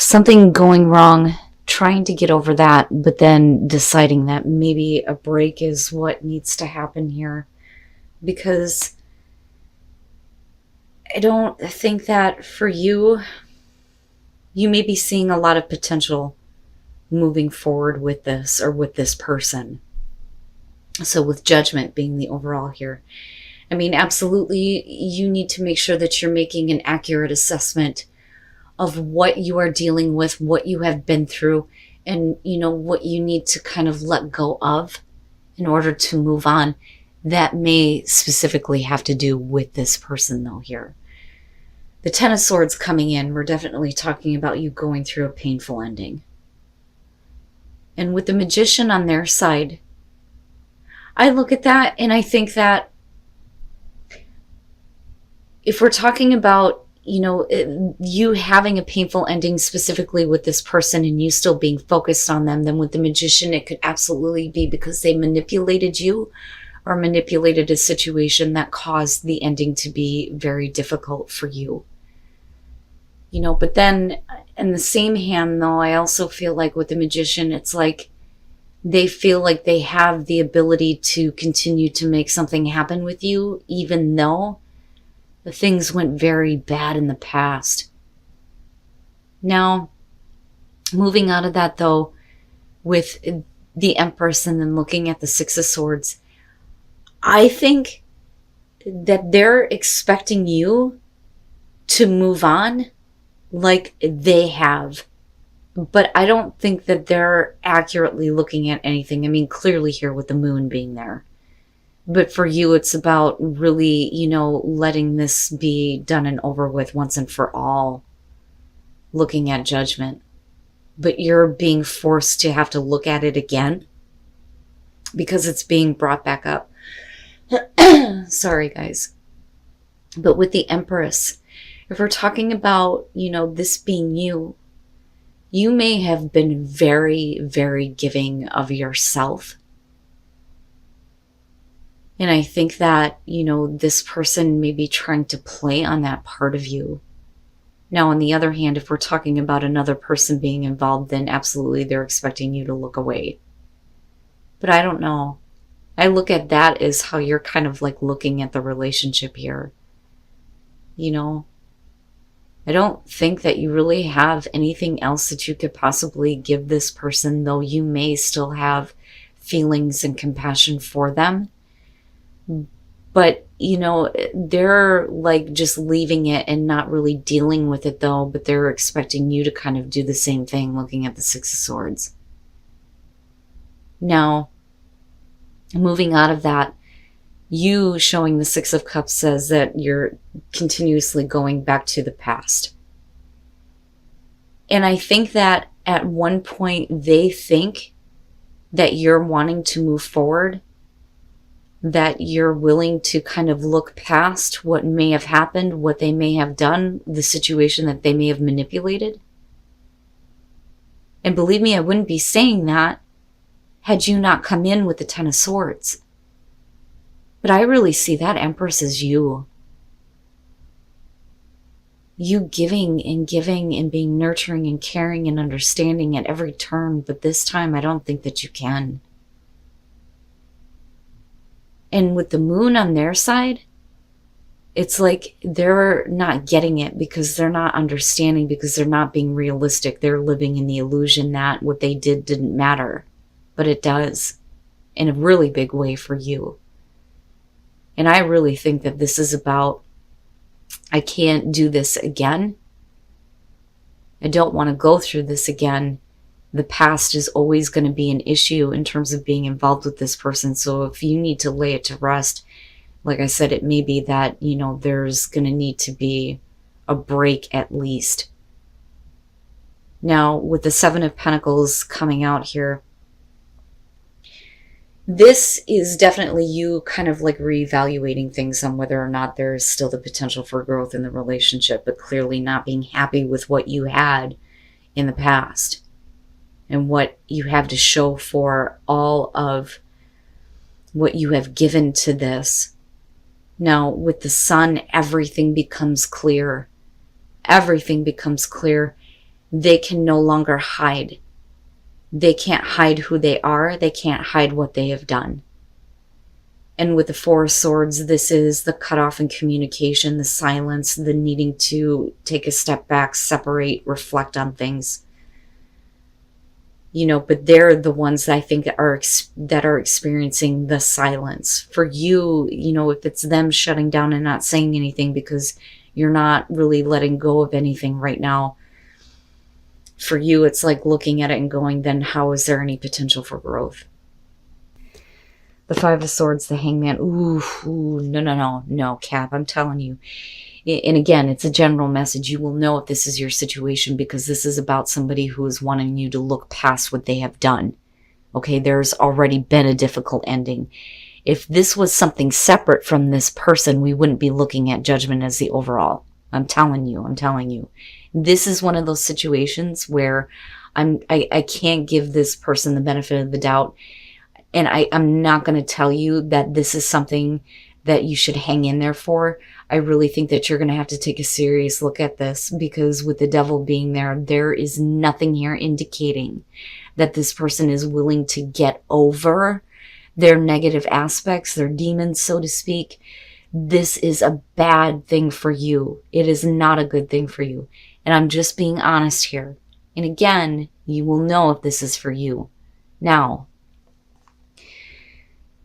something going wrong, trying to get over that, but then deciding that maybe a break is what needs to happen here. Because I don't think that for you, you may be seeing a lot of potential moving forward with this or with this person. So with judgment being the overall here. I mean, absolutely, you need to make sure that you're making an accurate assessment of what you are dealing with, what you have been through, and, what you need to kind of let go of in order to move on. That may specifically have to do with this person, though, here. The Ten of Swords coming in, we're definitely talking about you going through a painful ending. And with the Magician on their side, I look at that and I think that if we're talking about, you having a painful ending specifically with this person and you still being focused on them, then with the Magician, it could absolutely be because they manipulated you or manipulated a situation that caused the ending to be very difficult for you. But then in the same hand, though, I also feel like with the Magician, it's like they feel like they have the ability to continue to make something happen with you, even though the things went very bad in the past. Now, moving out of that, though, with the Empress and then looking at the Six of Swords, I think that they're expecting you to move on like they have. But I don't think that they're accurately looking at anything. I mean, clearly here with the Moon being there. But for you, it's about really, letting this be done and over with once and for all. Looking at judgment. But you're being forced to have to look at it again because it's being brought back up. Sorry, guys. But with the Empress, if we're talking about, this being you, you may have been very, very giving of yourself. And I think that, this person may be trying to play on that part of you. Now, on the other hand, if we're talking about another person being involved, then absolutely they're expecting you to look away. But I don't know. I look at that as how you're kind of like looking at the relationship here. I don't think that you really have anything else that you could possibly give this person, though you may still have feelings and compassion for them. But, they're like just leaving it and not really dealing with it, though, but they're expecting you to kind of do the same thing, looking at the Six of Swords. Now, moving out of that, you showing the Six of Cups says that you're continuously going back to the past. And I think that at one point they think that you're wanting to move forward, that you're willing to kind of look past what may have happened, what they may have done, the situation that they may have manipulated. And believe me, I wouldn't be saying that had you not come in with the Ten of Swords. But I really see that Empress as you. You giving and being nurturing and caring and understanding at every turn, but this time I don't think that you can. And with the Moon on their side, it's like they're not getting it because they're not understanding, because they're not being realistic. They're living in the illusion that what they did didn't matter, but it does in a really big way for you. And I really think that this is about, I can't do this again. I don't want to go through this again. The past is always going to be an issue in terms of being involved with this person. So if you need to lay it to rest, like I said, it may be that, there's going to need to be a break at least. Now, with the Seven of Pentacles coming out here, this is definitely you kind of like reevaluating things on whether or not there's still the potential for growth in the relationship, but clearly not being happy with what you had in the past and what you have to show for all of what you have given to this. Now, with the Sun, everything becomes clear. Everything becomes clear. they can no longer hide. They can't hide who they are. They can't hide what they have done. And with the Four of Swords, this is the cutoff in communication, the silence, the needing to take a step back, separate, reflect on things. But they're the ones that I think that are experiencing the silence. For you, if it's them shutting down and not saying anything because you're not really letting go of anything right now, for you, it's like looking at it and going, then how is there any potential for growth? The Five of Swords, the Hangman. Ooh, no, Cap, I'm telling you. And again, it's a general message. You will know if this is your situation because this is about somebody who is wanting you to look past what they have done. Okay, there's already been a difficult ending. If this was something separate from this person, we wouldn't be looking at judgment as the overall. I'm telling you. This is one of those situations where I can't give this person the benefit of the doubt. And I'm not going to tell you that this is something that you should hang in there for. I really think that you're going to have to take a serious look at this because with the Devil being there, there is nothing here indicating that this person is willing to get over their negative aspects, their demons, so to speak. This is a bad thing for you. It is not a good thing for you. And I'm just being honest here. And again, you will know if this is for you. Now,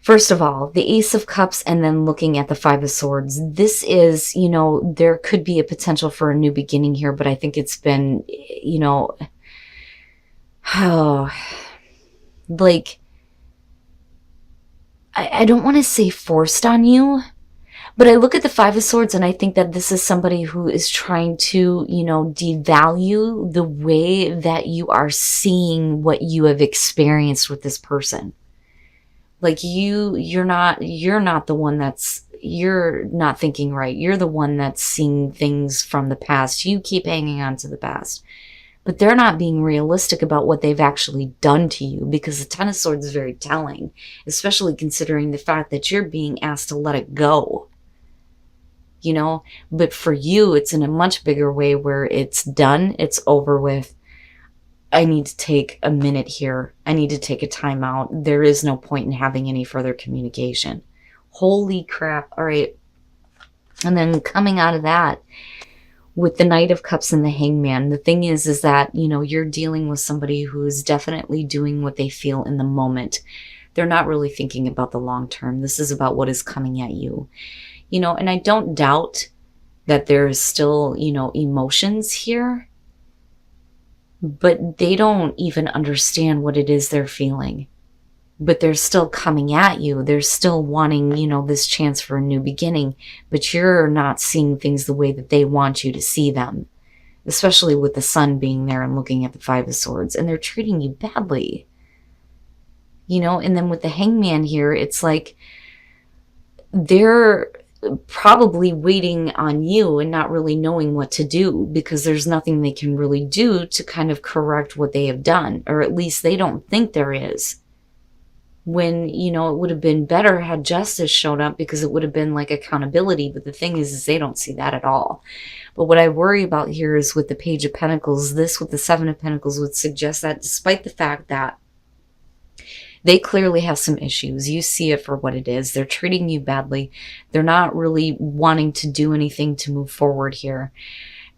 first of all, the Ace of Cups and then looking at the Five of Swords. This is, there could be a potential for a new beginning here, but I think it's been, like, I don't want to say forced on you, but I look at the Five of Swords and I think that this is somebody who is trying to, devalue the way that you are seeing what you have experienced with this person. Like you're not the one you're not thinking right. You're the one that's seeing things from the past. You keep hanging on to the past. But they're not being realistic about what they've actually done to you because the Ten of Swords is very telling, especially considering the fact that you're being asked to let it go. But for you, it's in a much bigger way where it's done, it's over with. I need to take a minute here. I need to take a time out. There is no point in having any further communication. Holy crap. All right. And then coming out of that with the Knight of Cups and the Hangman, the thing is that, you're dealing with somebody who is definitely doing what they feel in the moment. They're not really thinking about the long term. This is about what is coming at you. And I don't doubt that there's still, emotions here. But they don't even understand what it is they're feeling. But they're still coming at you. They're still wanting, this chance for a new beginning. But you're not seeing things the way that they want you to see them. Especially with the Sun being there and looking at the Five of Swords. And they're treating you badly. And then with the Hangman here, it's like they're probably waiting on you and not really knowing what to do because there's nothing they can really do to kind of correct what they have done, or at least they don't think there is. When, it would have been better had justice showed up because it would have been like accountability, but the thing is they don't see that at all. But what I worry about here is with the Page of Pentacles, this with the Seven of Pentacles would suggest that despite the fact that they clearly have some issues. You see it for what it is. They're treating you badly. They're not really wanting to do anything to move forward here.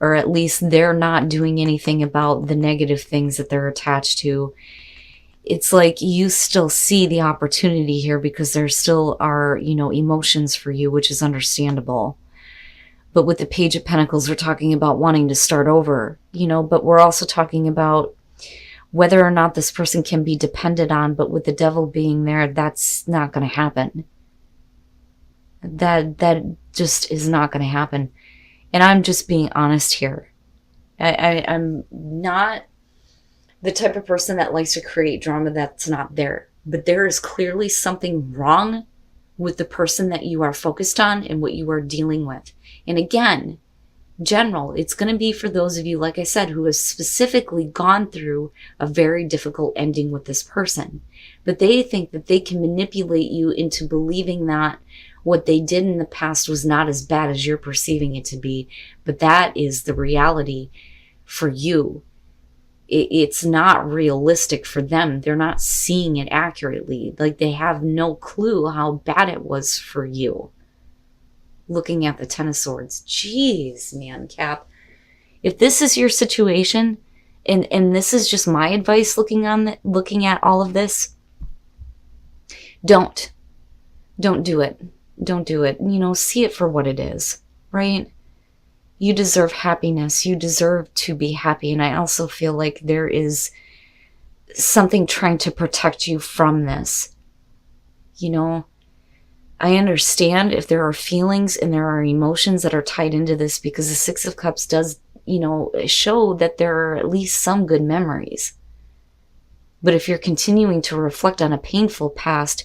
Or at least they're not doing anything about the negative things that they're attached to. It's like you still see the opportunity here because there still are, emotions for you, which is understandable. But with the Page of Pentacles, we're talking about wanting to start over, but we're also talking about whether or not this person can be depended on, but with the Devil being there, that's not going to happen. That just is not going to happen. And I'm just being honest here. I'm not the type of person that likes to create drama that's not there. But there is clearly something wrong with the person that you are focused on and what you are dealing with. And again, general, it's going to be for those of you, like I said, who have specifically gone through a very difficult ending with this person. But they think that they can manipulate you into believing that what they did in the past was not as bad as you're perceiving it to be. But that is the reality for you. it's not realistic for them. They're not seeing it accurately. Like, they have no clue how bad it was for you. Looking at the Ten of Swords. Jeez, man, Cap. If this is your situation, and this is just my advice looking at all of this, don't do it. Don't do it. See it for what it is, right? You deserve happiness. You deserve to be happy. And I also feel like there is something trying to protect you from this. I understand if there are feelings and there are emotions that are tied into this, because the Six of Cups does, show that there are at least some good memories. But if you're continuing to reflect on a painful past,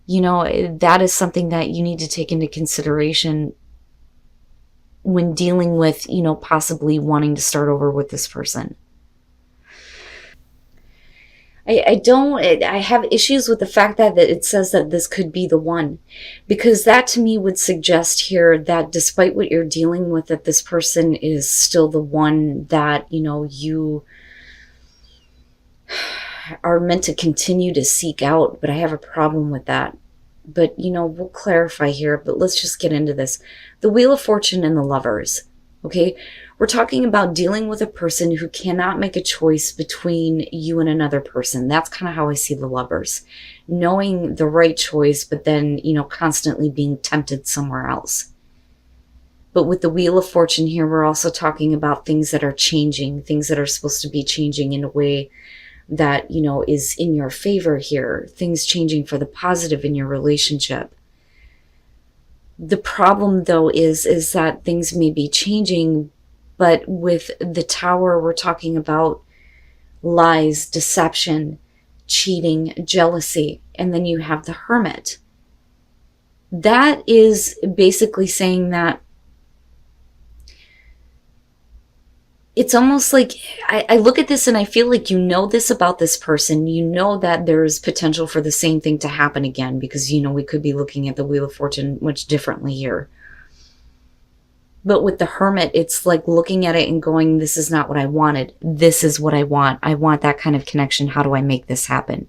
that is something that you need to take into consideration when dealing with, possibly wanting to start over with this person. I have issues with the fact that it says that this could be the one, because that to me would suggest here that despite what you're dealing with, that this person is still the one that, you are meant to continue to seek out. But I have a problem with that. But, we'll clarify here, but let's just get into this. The Wheel of Fortune and the Lovers, okay? We're talking about dealing with a person who cannot make a choice between you and another person. That's kind of how I see the Lovers. Knowing the right choice, but then, constantly being tempted somewhere else. But with the Wheel of Fortune here, we're also talking about things that are changing, things that are supposed to be changing in a way that, is in your favor here. Things changing for the positive in your relationship. The problem, though, is that things may be changing, but with the Tower, we're talking about lies, deception, cheating, jealousy, and then you have the Hermit. That is basically saying that it's almost like I look at this and I feel like this about this person. That there's potential for the same thing to happen again, because, we could be looking at the Wheel of Fortune much differently here. But with the Hermit, it's like looking at it and going, this is not what I wanted. This is what I want. I want that kind of connection. How do I make this happen?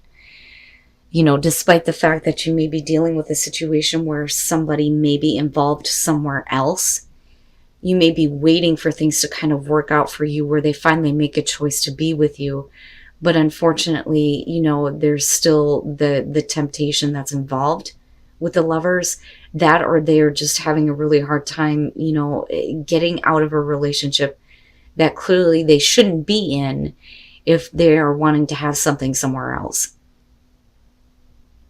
Despite the fact that you may be dealing with a situation where somebody may be involved somewhere else, you may be waiting for things to kind of work out for you where they finally make a choice to be with you. But unfortunately, there's still the temptation that's involved with the Lovers, that or they are just having a really hard time, getting out of a relationship that clearly they shouldn't be in if they are wanting to have something somewhere else.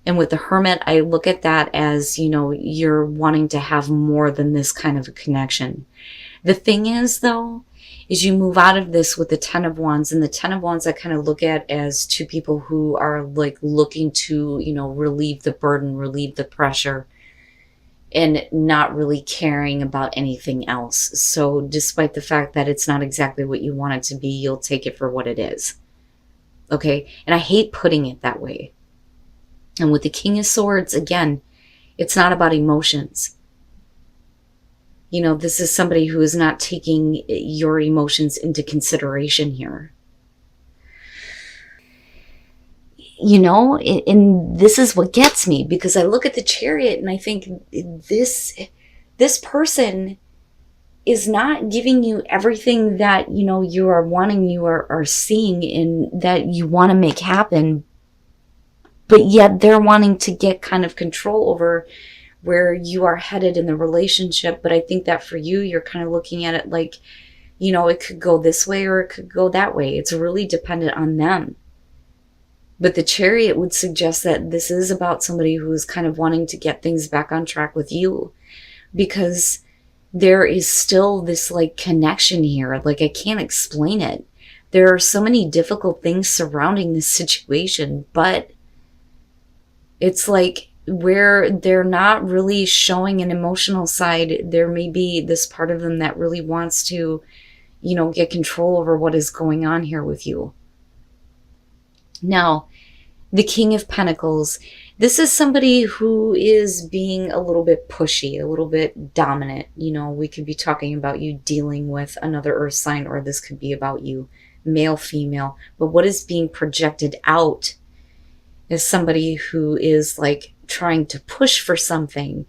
And with the Hermit, I look at that as, you're wanting to have more than this kind of a connection. The thing is, though, is you move out of this with the Ten of Wands. And the Ten of Wands I kind of look at as two people who are like looking to, relieve the burden, relieve the pressure, and not really caring about anything else. So despite the fact that it's not exactly what you want it to be, you'll take it for what it is. Okay? And I hate putting it that way. And with the King of Swords, again, it's not about emotions. This is somebody who is not taking your emotions into consideration here. And this is what gets me, because I look at the Chariot and I think this person is not giving you everything that, you are wanting, you are seeing, and that you want to make happen. But yet they're wanting to get kind of control over where you are headed in the relationship. But I think that for you, you're kind of looking at it like, it could go this way or it could go that way. It's really dependent on them. But the Chariot would suggest that this is about somebody who's kind of wanting to get things back on track with you, because there is still this like connection here. Like, I can't explain it. There are so many difficult things surrounding this situation, but it's like where they're not really showing an emotional side, there may be this part of them that really wants to, get control over what is going on here with you. Now, The King of Pentacles. This is somebody who is being a little bit pushy, a little bit dominant. You know, we could be talking about you dealing with another earth sign, or this could be about you, male, female. But what is being projected out is somebody who is like trying to push for something.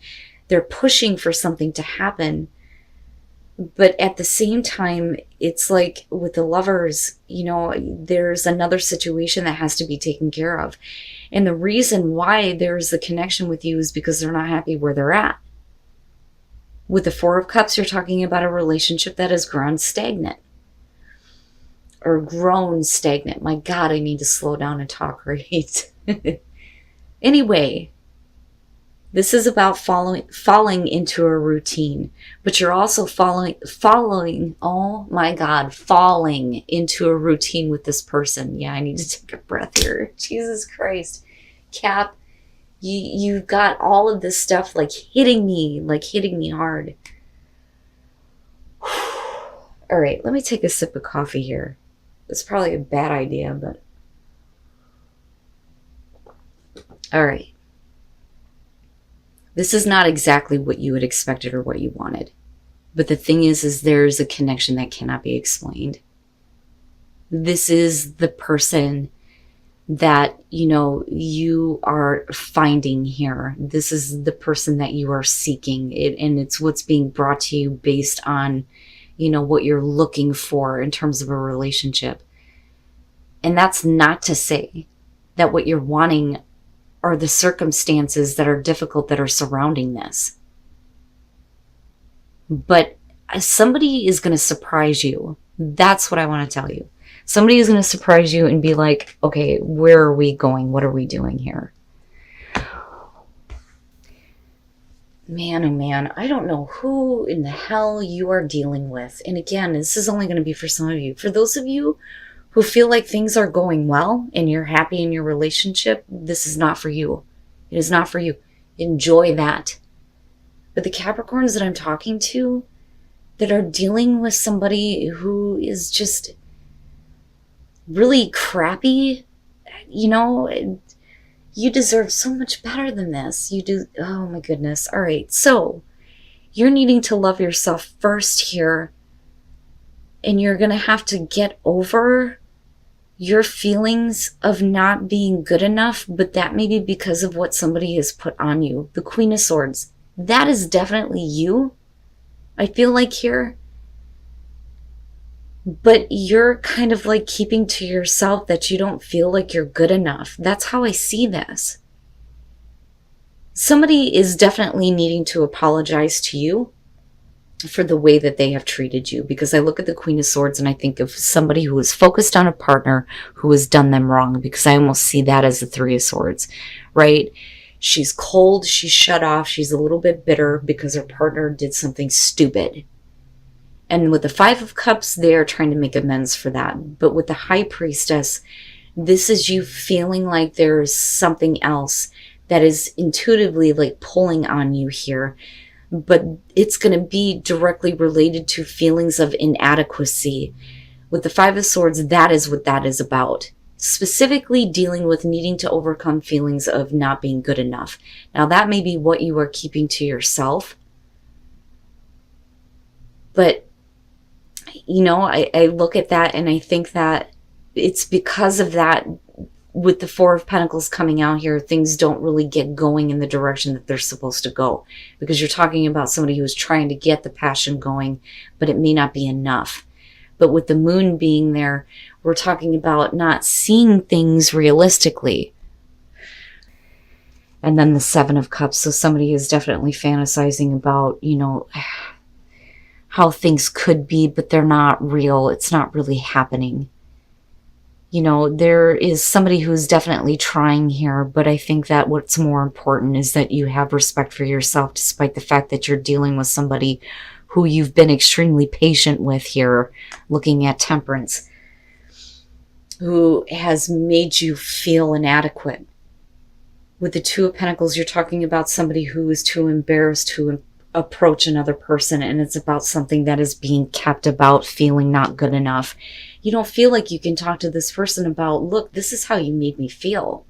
They're pushing for something to happen. But at the same time, it's like with the Lovers, you know, there's another situation that has to be taken care of. And the reason why there's a connection with you is because they're not happy where they're at. With the Four of Cups, you're talking about a relationship that has grown stagnant. Or grown stagnant. My God, I need to slow down and talk right. Anyway, this is about falling into a routine, but you're also following, oh my God, falling into a routine with this person. Yeah, I need to take a breath here. Jesus Christ. Cap, you've got all of this stuff like hitting me hard. All right, let me take a sip of coffee here. It's probably a bad idea, but all right. This is not exactly what you had expected or what you wanted. But the thing is there's a connection that cannot be explained. This is the person that, you know, you are finding here. This is the person that you are seeking. And it's what's being brought to you based on, you know, what you're looking for in terms of a relationship. And that's not to say that what you're wanting are the circumstances that are difficult that are surrounding this. But somebody is going to surprise you. That's what I want to tell you. Somebody is going to surprise you and be like, okay, where are we going? What are we doing here? Man, oh man, I don't know who in the hell you are dealing with. And again, this is only going to be for some of you. For those of you who feel like things are going well and you're happy in your relationship, this is not for you. It is not for you. Enjoy that. But the Capricorns that I'm talking to that are dealing with somebody who is just really crappy, you know, you deserve so much better than this. You do. Oh my goodness. All right. So you're needing to love yourself first here. And you're going to have to get over your feelings of not being good enough, but that may be because of what somebody has put on you. The Queen of Swords. That is definitely you, I feel like here. But you're kind of like keeping to yourself that you don't feel like you're good enough. That's how I see this. Somebody is definitely needing to apologize to you for the way that they have treated you, because I look at the Queen of Swords and I think of somebody who is focused on a partner who has done them wrong, because I almost see that as the Three of Swords, right? She's cold, she's shut off, she's a little bit bitter because her partner did something stupid. And with the Five of Cups, they are trying to make amends for that. But with the High Priestess, this is you feeling like there's something else that is intuitively like pulling on you here. But it's going to be directly related to feelings of inadequacy. With the Five of Swords, that is what that is about. Specifically dealing with needing to overcome feelings of not being good enough. Now that may be what you are keeping to yourself. But, you know, I look at that and I think that it's because of that. With the Four of Pentacles coming out here, things don't really get going in the direction that they're supposed to go. Because you're talking about somebody who's trying to get the passion going, but it may not be enough. But with the Moon being there, we're talking about not seeing things realistically. And then the Seven of Cups. So somebody is definitely fantasizing about, you know, how things could be, but they're not real. It's not really happening. You know, there is somebody who's definitely trying here, but I think that what's more important is that you have respect for yourself, despite the fact that you're dealing with somebody who you've been extremely patient with here, looking at Temperance, who has made you feel inadequate. With the Two of Pentacles, you're talking about somebody who is too embarrassed to approach another person, and it's about something that is being kept about feeling not good enough. You don't feel like you can talk to this person about, look, this is how you made me feel.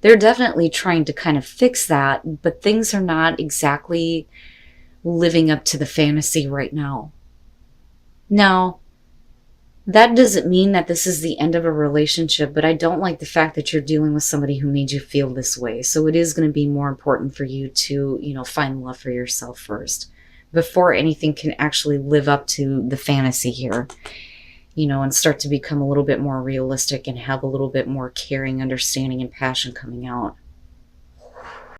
they're definitely trying to kind of fix that, but things are not exactly living up to the fantasy right now. Now, that doesn't mean that this is the end of a relationship, but I don't like the fact that you're dealing with somebody who made you feel this way. So it is going to be more important for you to, find love for yourself first before anything can actually live up to the fantasy here, and start to become a little bit more realistic and have a little bit more caring, understanding, and passion coming out.